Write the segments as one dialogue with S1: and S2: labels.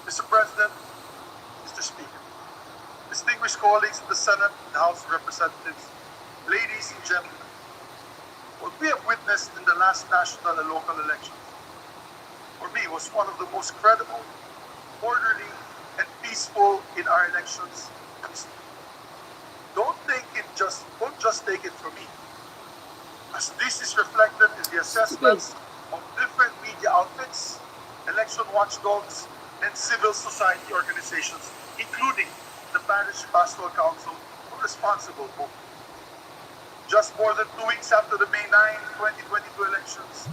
S1: Mr. President, Mr. Speaker, distinguished colleagues in the Senate and House of Representatives, ladies and gentlemen, what we have witnessed in the last national and local elections, for me, was one of the most credible, orderly, and peaceful in our elections history. Don't just take it from me, as this is reflected in the assessments of different media outfits, election watchdogs, and civil society organizations, including the Parish Pastoral Council for Responsible Voting. Just more than 2 weeks after the May 9, 2022 elections,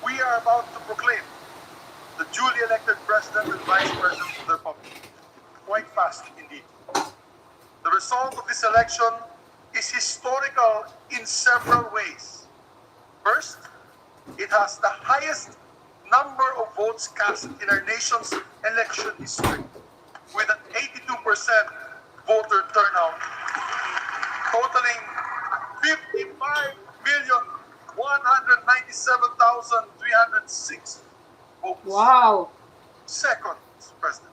S1: we are about to proclaim the duly elected President and Vice President of the Republic. Quite fast indeed. The result of this election is historical in several ways. First, it has the highest number of votes cast in our nation's election history, with an 82% voter turnout, totaling 55,197,306 votes.
S2: Wow.
S1: Second, Mr. President,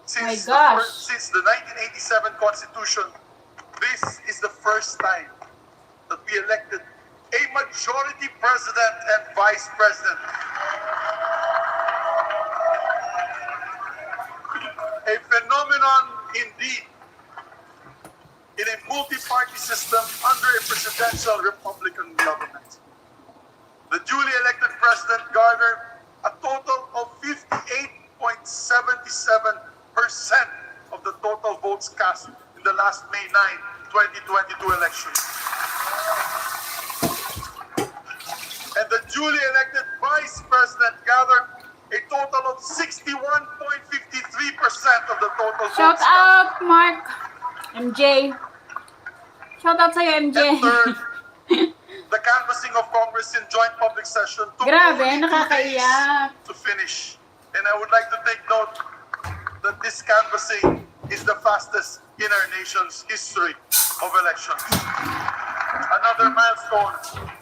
S1: since the 1987 Constitution, this is the first time that we elected a majority president and vice president. A phenomenon indeed in a multi-party system under a presidential Republican government. The duly elected president garnered a total of 58.77% of the total votes cast in the last May 9, 2022 election. And the duly elected vice president gathered a total of 61.53% of the total
S2: Shout
S1: votes
S2: out, Mark. MJ. Shout out sa'yo, MJ.
S1: And third, the canvassing of Congress in joint public session took
S2: Grabe,
S1: only 2 days
S2: nakakaiyak.
S1: to finish. And I would like to take note that this canvassing is the fastest in our nation's history of elections. Another milestone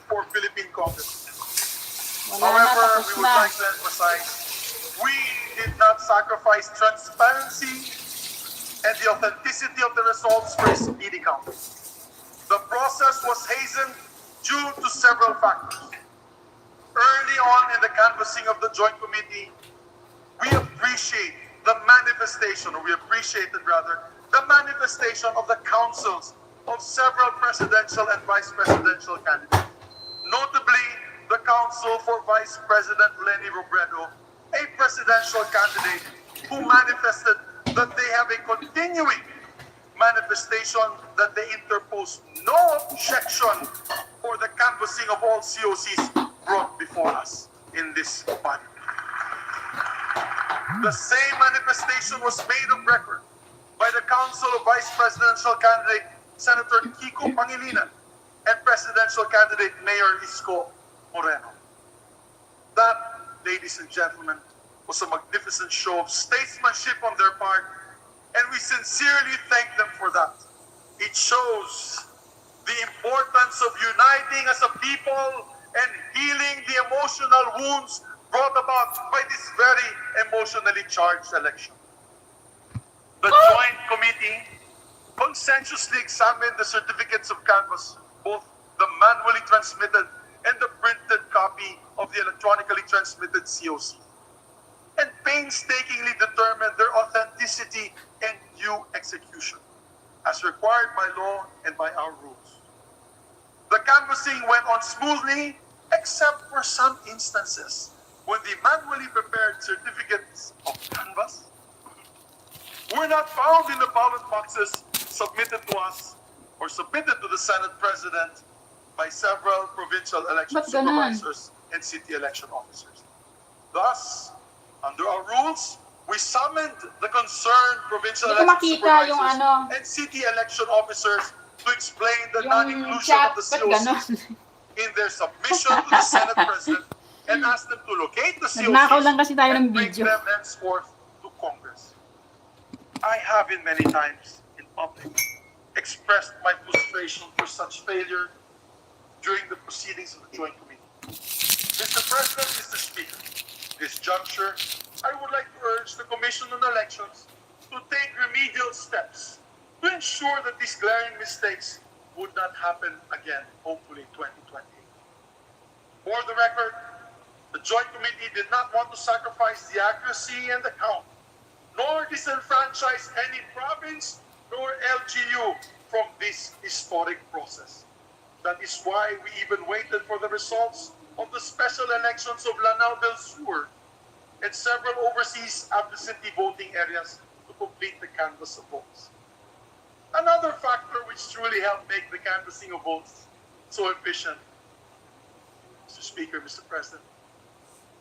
S1: for Philippine Congress. However, we would like to emphasize, we did not sacrifice transparency and the authenticity of the results for a speedy count. The process was hastened due to several factors. Early on in the canvassing of the Joint Committee, we appreciated the manifestation of the councils of several presidential and vice presidential candidates. Notably, the Council for Vice President Leni Robredo, a presidential candidate who manifested that they have a continuing manifestation that they interpose no objection for the canvassing of all COCs brought before us in this body. The same manifestation was made of record by the Council of Vice Presidential Candidate Senator Kiko Pangilinan and Presidential Candidate Mayor Isko Moreno. That, ladies and gentlemen, was a magnificent show of statesmanship on their part, and we sincerely thank them for that. It shows the importance of uniting as a people and healing the emotional wounds brought about by this very emotionally charged election. The Joint Committee consensuously examined the certificates of canvass, both the manually transmitted and the printed copy of the electronically transmitted COC, and painstakingly determined their authenticity and due execution, as required by law and by our rules. The canvassing went on smoothly, except for some instances when the manually prepared certificates of canvass were not found in the ballot boxes submitted to us or submitted to the Senate President by several provincial election supervisors and city election officers. Thus, under our rules, we summoned the concerned provincial election supervisors and city election officers to explain the non-inclusion of the COCs in their submission to the Senate President and ask them to locate the COCs and bring them henceforth to Congress. I have in many times in public expressed my frustration for such failure during the proceedings of the Joint Committee. Mr. President, Mr. Speaker, this juncture, I would like to urge urged the Commission on Elections to take remedial steps to ensure that these glaring mistakes would not happen again, hopefully in 2020. For the record, the Joint Committee did not want to sacrifice the accuracy and the count, nor disenfranchise any province nor LGU from this historic process. That is why we even waited for the results of the special elections of Lanao del Sur and several overseas absentee voting areas to complete the canvass of votes. Another factor which truly helped make the canvassing of votes so efficient, Mr. Speaker, Mr. President,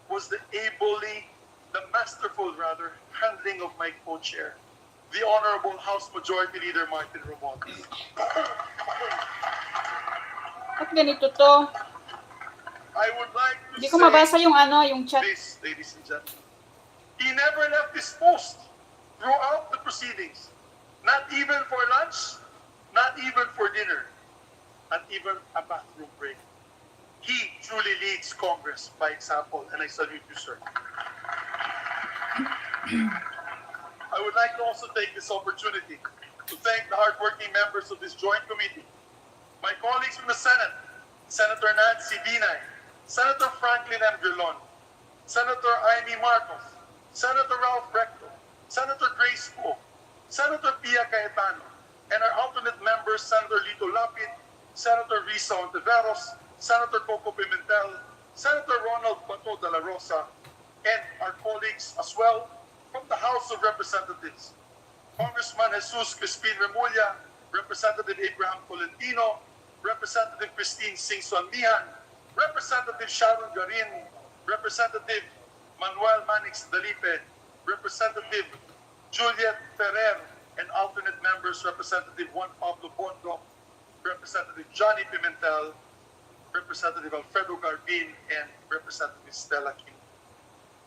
S1: was the masterful handling of my co-chair, the Honorable House Majority Leader Martin Romualdez.
S2: At ganito to.
S1: I would like to
S2: Hindi ko mabasa yung yung chat.
S1: this, ladies and gentlemen. He never left his post throughout the proceedings. Not even for lunch, not even for dinner, not even a bathroom break. He truly leads Congress by example, and I salute you, sir. I would like to also take this opportunity to thank the hardworking members of this joint committee, my colleagues from the Senate, Senator Nancy Binay, Senator Franklin M. Drilon, Senator Amy Marcos, Senator Ralph Recto, Senator Grace Poe, Senator Pia Cayetano, and our alternate members, Senator Lito Lapid, Senator Risa Ontiveros, Senator Coco Pimentel, Senator Ronald Bato de la Rosa, and our colleagues as well from the House of Representatives, Congressman Jesus Crispin Remulla, Representative Abraham Tolentino, Representative Christine Singson Mihan, Representative Sharon Garin, Representative Manuel Manix Dalipe, Representative Juliet Ferrer, and alternate members, Representative Juan Pablo Bondo, Representative Johnny Pimentel, Representative Alfredo Garbin, and Representative Stella King.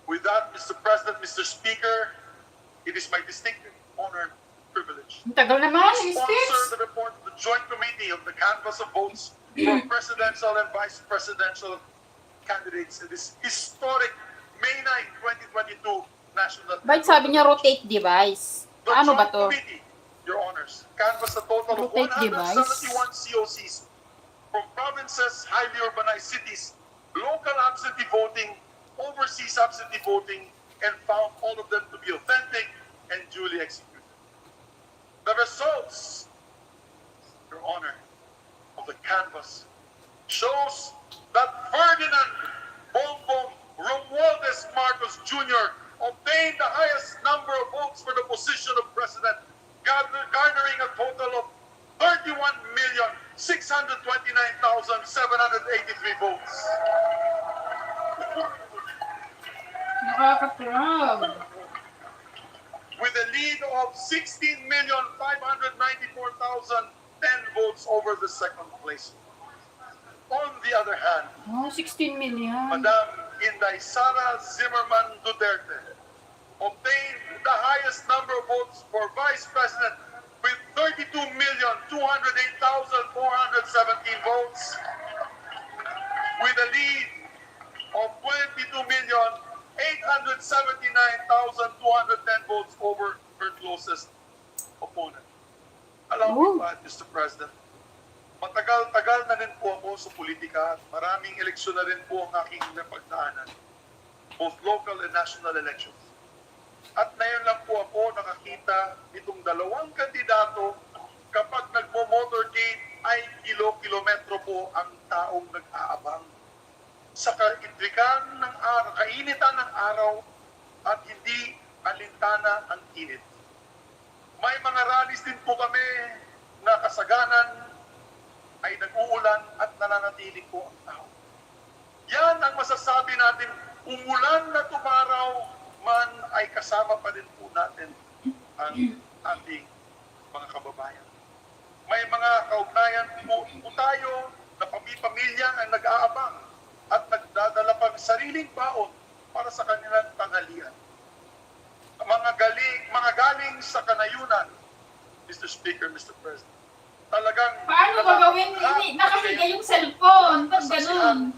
S1: With that, Mr. President, Mr. Speaker, it is my distinctive honor and privilege
S2: Ang tagal naman,
S1: to
S2: yung
S1: sponsor
S2: speech.
S1: the report of the Joint Committee of the Canvass of Votes for presidential and vice presidential candidates in this historic May 9, 2022 national.
S2: Ba't sabi niya rotate device?
S1: The
S2: Ano ba
S1: Joint
S2: to?
S1: Committee, Your Honors, canvassed a total of
S2: Rotate
S1: 171 COCs from provinces, highly urbanized cities, local absentee voting, overseas absentee voting, and found all of them to be authentic and duly executed. The results, Your Honor, of the canvass shows that Ferdinand Bongbong Romualdez Marcos Jr. obtained the highest number of votes for the position of president, garnering a total of 31,629,783 votes.
S2: Nakaka-proud.
S1: With a lead of 16,594,010 votes over the second place. On the other hand,
S2: Oh, 16 million.
S1: Madam Inday Sara Zimmerman Duterte obtained the highest number of votes for vice president with 32,208,417 votes, with a lead of 22,879,210 votes over her closest opponent. Allow me pa, Mr. President, matagal-tagal na rin po ako sa politika at maraming eleksyon na rin po ang aking napagdaanan, both local and national elections. At ngayon lang po ako nakakita itong dalawang kandidato kapag nagmo-motorcade ay kilo-kilometro po ang taong nag-aabang. Sa kainitan ng araw, kainitan ng araw at hindi alintana ang init. May mga rallies din po kami na kasaganan ay nag-uulan at nananatili po ang tao. Yan ang masasabi natin, umulan na tumaraw man ay kasama pa rin po natin ang ating mga kababayan. May mga kaugnayan po tayo na pamilya ang nag-aabang at nagdadala pang sariling baon para sa kanilang tanghalian. Mga galing sa kanayunan, Mr. Speaker, Mr. President, talagang
S2: Paano gagawin? Nakahiga yung cellphone. Ba't ganun?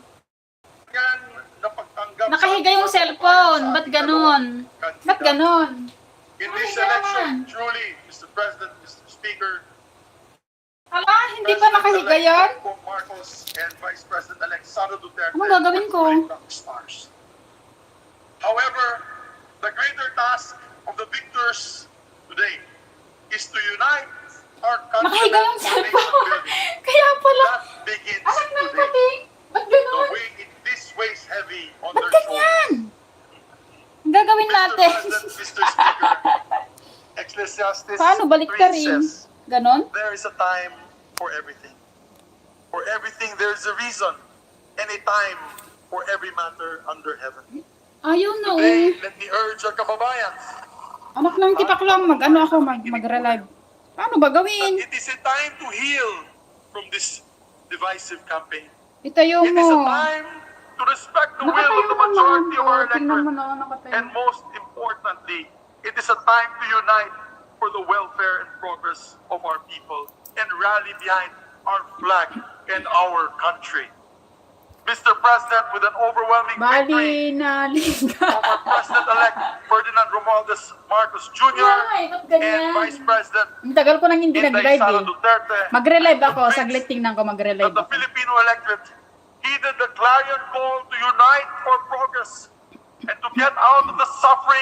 S1: yan na pagtanggap
S2: Nakahiga yung cellphone. Ba't ganon? Ba't ganon?
S1: In this
S2: Nakahiga
S1: election,
S2: naman.
S1: truly, Mr. President, Mr. Speaker,
S2: Hala, hindi pa nakahiga yan?
S1: President Bongbong Marcos and Vice President-elect Sara Duterte
S2: Anong gagawin ko?
S1: were rock stars. However, the greater task of the victors today is to unite our country.
S2: Nakahiga yung cellphone. Kaya pala.
S1: That begins
S2: Anak ng
S1: today.
S2: kati. Ba't
S1: The
S2: ganon?
S1: weight, this weighs heavy on
S2: Ba't
S1: their shoulders.
S2: ganyan? Ang gagawin
S1: Mr.
S2: natin.
S1: President, Mr. Speaker, Ecclesiastes
S2: Paano? Balik ka
S1: 3
S2: rin.
S1: says,
S2: Ganon?
S1: there is a time for everything. For everything there is a reason, and a time for every matter under heaven.
S2: Ayaw na
S1: Today, let me urge our kababayan
S2: Anak ng tipak lang, mag-ano ako, mag-relive. Paano ba
S1: that
S2: gawin?
S1: it is a time to heal from this divisive campaign.
S2: Itayo
S1: It is a
S2: mo.
S1: time to respect the will
S2: Nakatayo
S1: of the
S2: naman.
S1: majority of our
S2: Tingnan mo
S1: electorate.
S2: na, nakatayo.
S1: And most importantly, it is a time to unite for the welfare and progress of our people and rally behind our flag and our country. Mr. President, with an overwhelming victory
S2: Bali na liga.
S1: of our President-elect Ferdinand Romualdez Marcos Jr.
S2: Ay, ba't
S1: and
S2: ganyan?
S1: Vice President
S2: Ang tagal ko nang hindi
S1: Inday
S2: nag-live
S1: Sara
S2: eh.
S1: Duterte,
S2: Mag-relive ako,
S1: convinced
S2: saglit tingnan ko mag-relive
S1: that the
S2: ako.
S1: Filipino electorate heeded the clarion call to unite for progress and to get out of the suffering